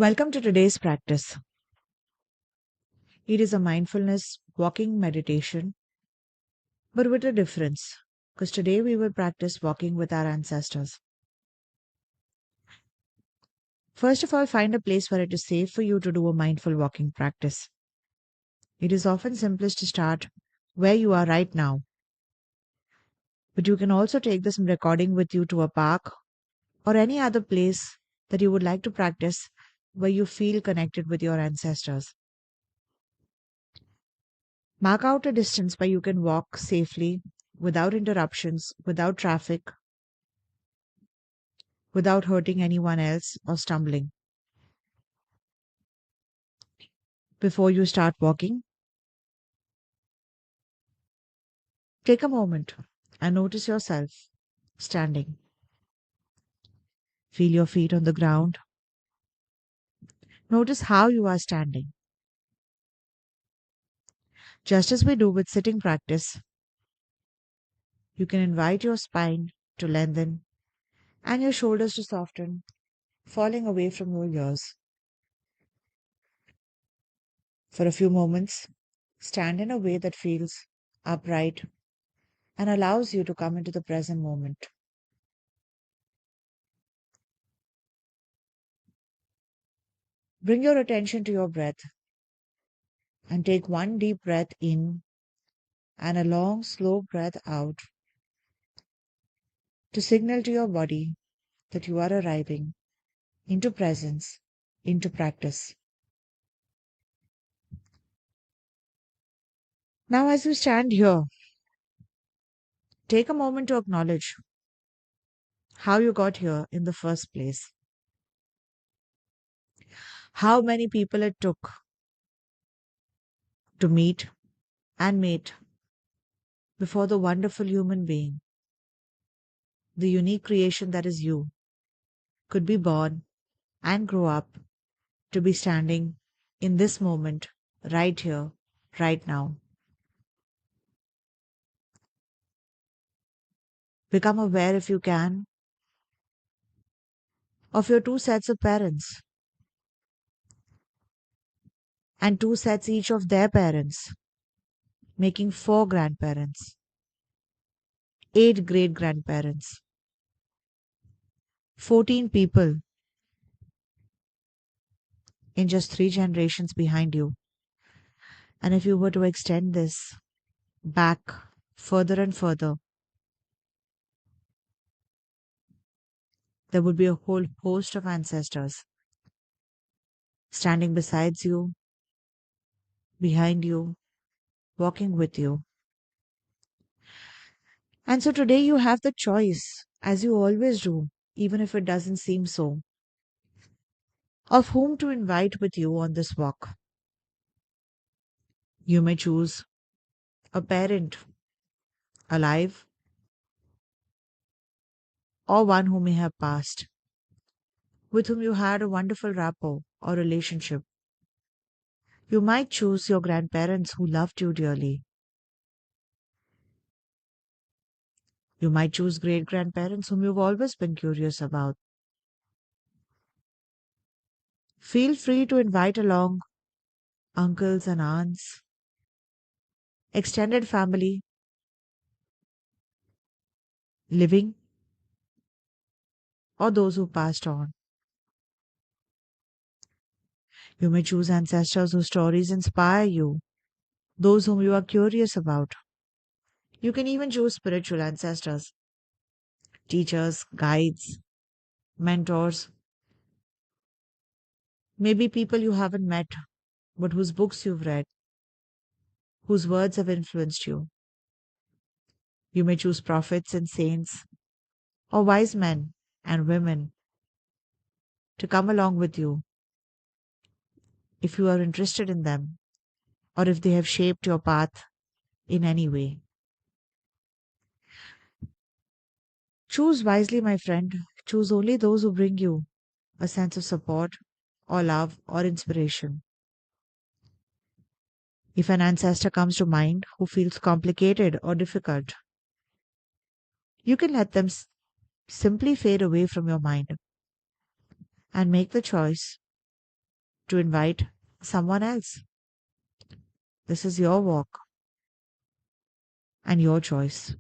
Welcome to today's practice. It is a mindfulness walking meditation, but with a difference, because today we will practice walking with our ancestors. First of all, find a place where it is safe for you to do a mindful walking practice. It is often simplest to start where you are right now, but you can also take this recording with you to a park or any other place that you would like to practice where you feel connected with your ancestors. Mark out a distance where you can walk safely, without interruptions, without traffic, without hurting anyone else or stumbling. Before you start walking, take a moment and notice yourself standing. Feel your feet on the ground. Notice how you are standing. Just as we do with sitting practice, you can invite your spine to lengthen and your shoulders to soften, falling away from your ears. For a few moments, stand in a way that feels upright and allows you to come into the present moment. Bring your attention to your breath and take one deep breath in and a long, slow breath out to signal to your body that you are arriving into presence, into practice. Now, as you stand here, take a moment to acknowledge how you got here in the first place, how many people it took to meet and mate before the wonderful human being, the unique creation that is you, could be born and grow up to be standing in this moment, right here, right now. Become aware, if you can, of your two sets of parents and two sets each of their parents, making four grandparents, eight great grandparents, 14 people in just three generations behind you. And if you were to extend this back further and further, there would be a whole host of ancestors standing beside you, behind you, walking with you. And so today you have the choice, as you always do, even if it doesn't seem so, of whom to invite with you on this walk. You may choose a parent alive or one who may have passed, with whom you had a wonderful rapport or relationship. You might choose your grandparents who loved you dearly. You might choose great grandparents whom you've always been curious about. Feel free to invite along uncles and aunts, extended family, living, or those who passed on. You may choose ancestors whose stories inspire you, those whom you are curious about. You can even choose spiritual ancestors, teachers, guides, mentors, maybe people you haven't met, but whose books you've read, whose words have influenced you. You may choose prophets and saints, or wise men and women to come along with you if you are interested in them, or if they have shaped your path in any way. Choose wisely, my friend. Choose only those who bring you a sense of support, or love, or inspiration. If an ancestor comes to mind who feels complicated or difficult, you can let them simply fade away from your mind and make the choice to invite someone else. This is your walk and your choice.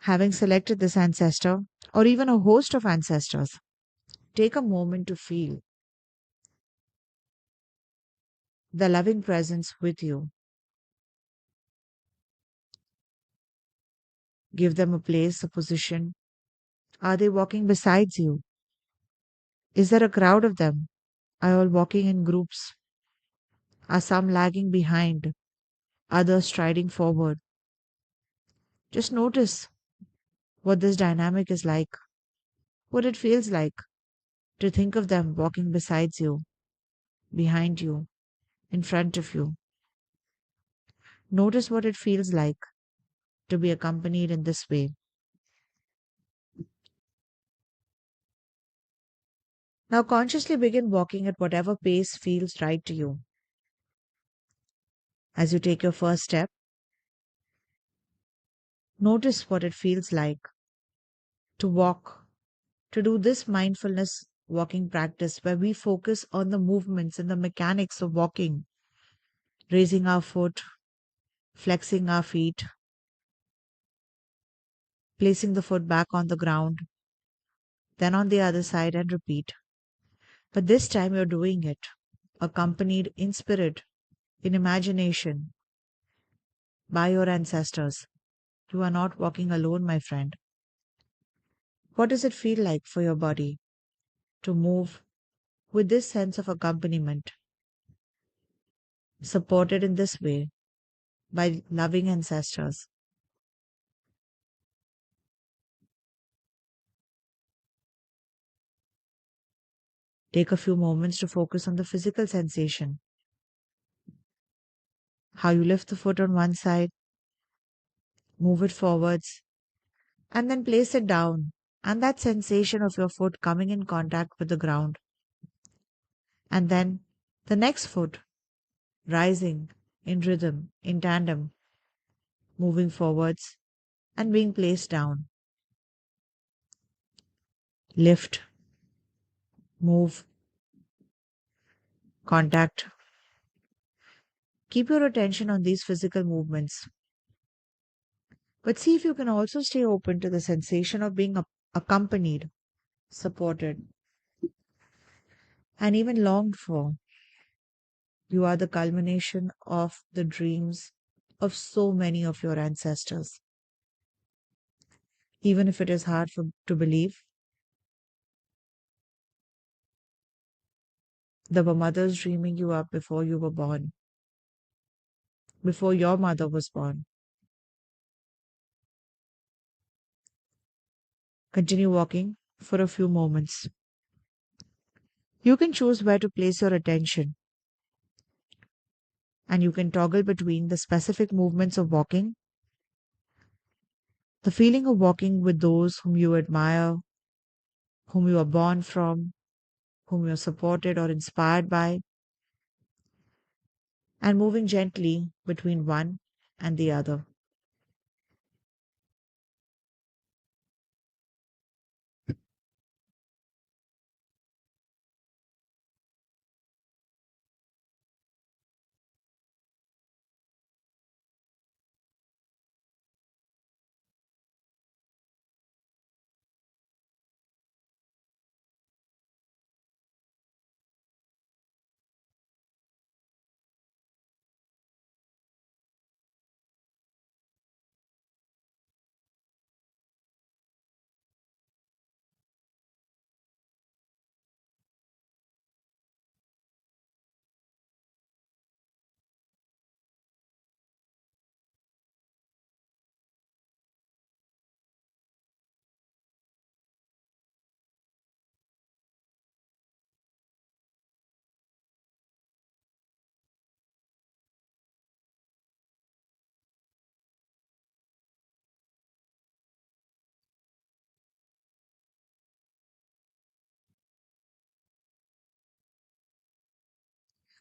Having selected this ancestor, or even a host of ancestors, take a moment to feel the loving presence with you. Give them a place, a position. Are they walking beside you? Is there a crowd of them? Are all walking in groups? Are some lagging behind, others striding forward? Just notice what this dynamic is like, what it feels like to think of them walking beside you, behind you, in front of you. Notice what it feels like to be accompanied in this way. Now, consciously begin walking at whatever pace feels right to you. As you take your first step, notice what it feels like to walk, to do this mindfulness walking practice where we focus on the movements and the mechanics of walking, raising our foot, flexing our feet, placing the foot back on the ground, then on the other side and repeat. But this time you're doing it accompanied in spirit, in imagination, by your ancestors. You are not walking alone, my friend. What does it feel like for your body to move with this sense of accompaniment, supported in this way by loving ancestors? Take a few moments to focus on the physical sensation, how you lift the foot on one side, move it forwards, and then place it down, and that sensation of your foot coming in contact with the ground. And then the next foot rising in rhythm, in tandem, moving forwards and being placed down. Lift, move, contact. Keep your attention on these physical movements, but see if you can also stay open to the sensation of being accompanied, supported, and even longed for. You are the culmination of the dreams of so many of your ancestors. Even if it is hard to believe, there were mothers dreaming you up before you were born, before your mother was born. Continue walking for a few moments. You can choose where to place your attention, and you can toggle between the specific movements of walking, the feeling of walking with those whom you admire, whom you are born from, whom you are supported or inspired by, and moving gently between one and the other.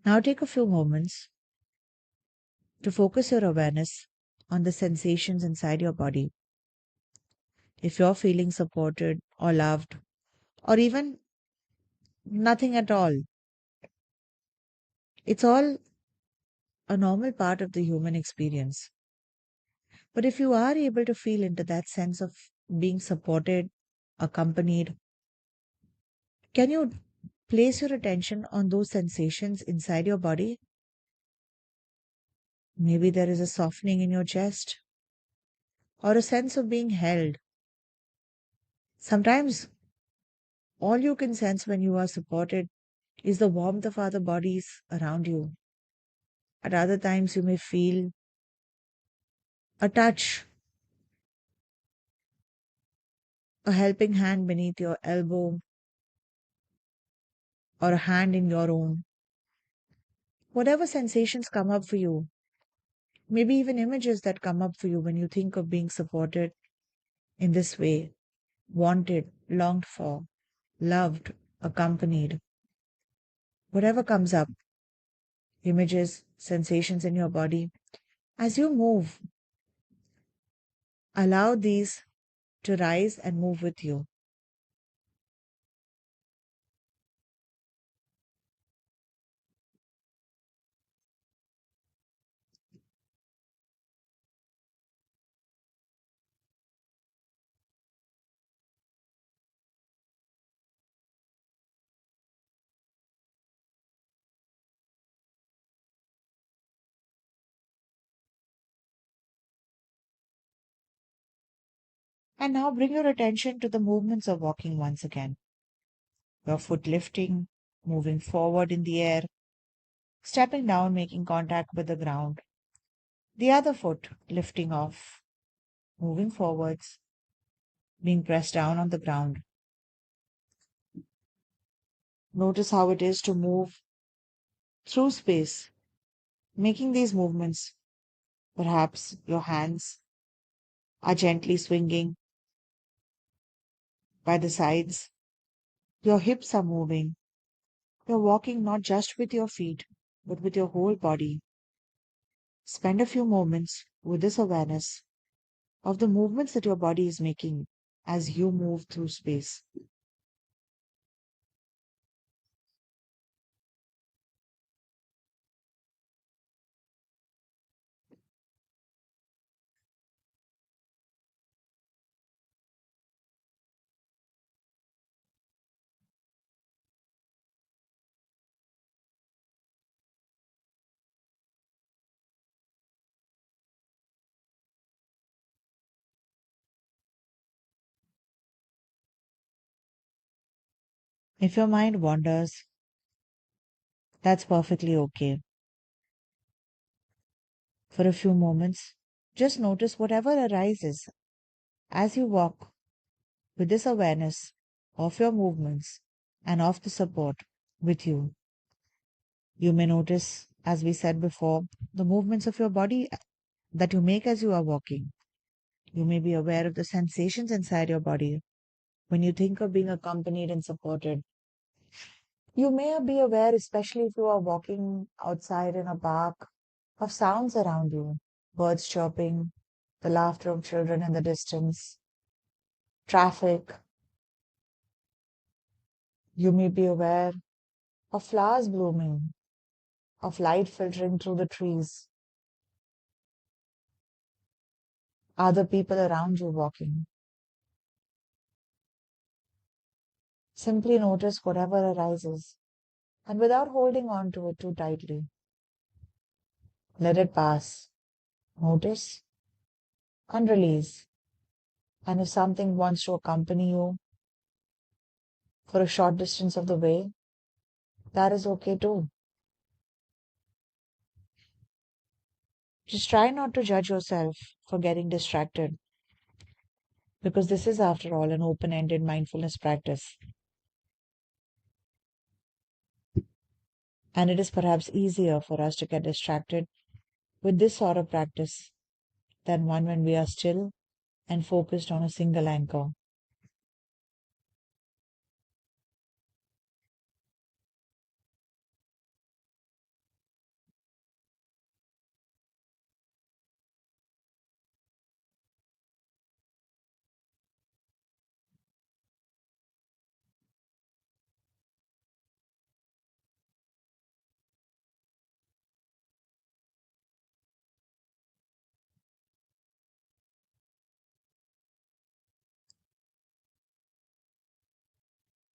Now take a few moments to focus your awareness on the sensations inside your body. If you're feeling supported or loved, or even nothing at all, it's all a normal part of the human experience. But if you are able to feel into that sense of being supported, accompanied, can you place your attention on those sensations inside your body? Maybe there is a softening in your chest or a sense of being held. Sometimes all you can sense when you are supported is the warmth of other bodies around you. At other times, you may feel a touch, a helping hand beneath your elbow, or a hand in your own. Whatever sensations come up for you, maybe even images that come up for you when you think of being supported in this way, wanted, longed for, loved, accompanied, whatever comes up, images, sensations in your body, as you move, allow these to rise and move with you. And now bring your attention to the movements of walking once again. Your foot lifting, moving forward in the air, stepping down, making contact with the ground. The other foot lifting off, moving forwards, being pressed down on the ground. Notice how it is to move through space, making these movements. Perhaps your hands are gently swinging by the sides, your hips are moving. You're walking not just with your feet, but with your whole body. Spend a few moments with this awareness of the movements that your body is making as you move through space. If your mind wanders, that's perfectly okay. For a few moments, just notice whatever arises as you walk with this awareness of your movements and of the support with you. You may notice, as we said before, the movements of your body that you make as you are walking. You may be aware of the sensations inside your body when you think of being accompanied and supported. You may be aware, especially if you are walking outside in a park, of sounds around you, birds chirping, the laughter of children in the distance, traffic. You may be aware of flowers blooming, of light filtering through the trees, other people around you walking. Simply notice whatever arises and without holding on to it too tightly, let it pass. Notice and release. And if something wants to accompany you for a short distance of the way, that is okay too. Just try not to judge yourself for getting distracted because this is, after all, an open ended mindfulness practice. And it is perhaps easier for us to get distracted with this sort of practice than one when we are still and focused on a single anchor.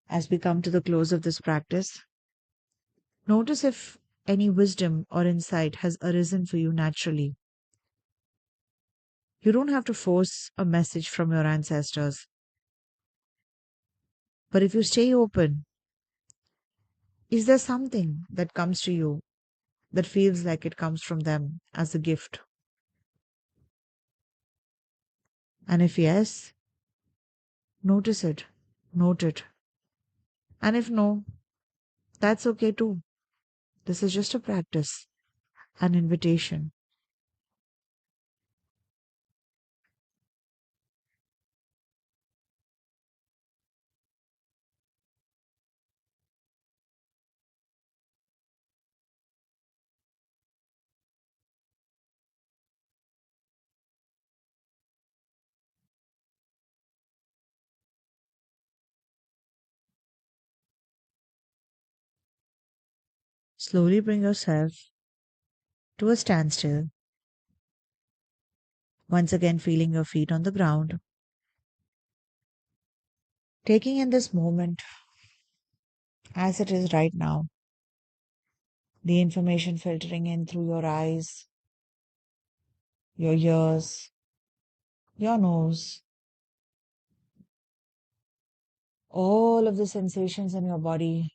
As we come to the close of this practice, notice if any wisdom or insight has arisen for you naturally. You don't have to force a message from your ancestors, but if you stay open, is there something that comes to you that feels like it comes from them as a gift? And if yes, notice it, note it. And if no, that's okay too. This is just a practice, an invitation. Slowly bring yourself to a standstill, once again feeling your feet on the ground, taking in this moment as it is right now, the information filtering in through your eyes, your ears, your nose, all of the sensations in your body,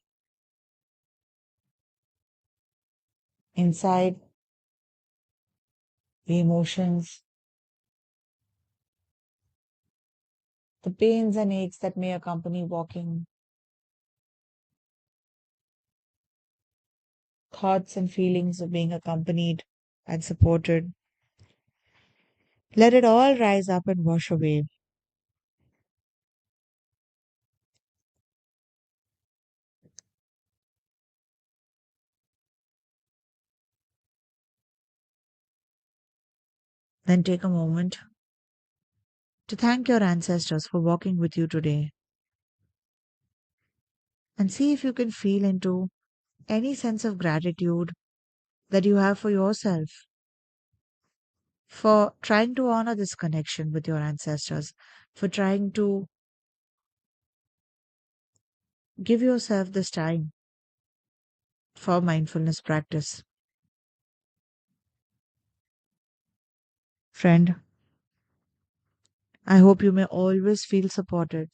inside, the emotions, the pains and aches that may accompany walking, thoughts and feelings of being accompanied and supported. Let it all rise up and wash away. Then take a moment to thank your ancestors for walking with you today and see if you can feel into any sense of gratitude that you have for yourself for trying to honor this connection with your ancestors, for trying to give yourself this time for mindfulness practice. Friend, I hope you may always feel supported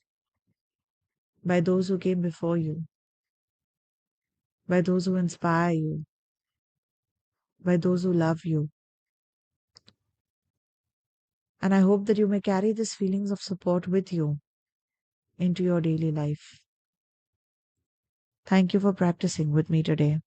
by those who came before you, by those who inspire you, by those who love you. And I hope that you may carry these feelings of support with you into your daily life. Thank you for practicing with me today.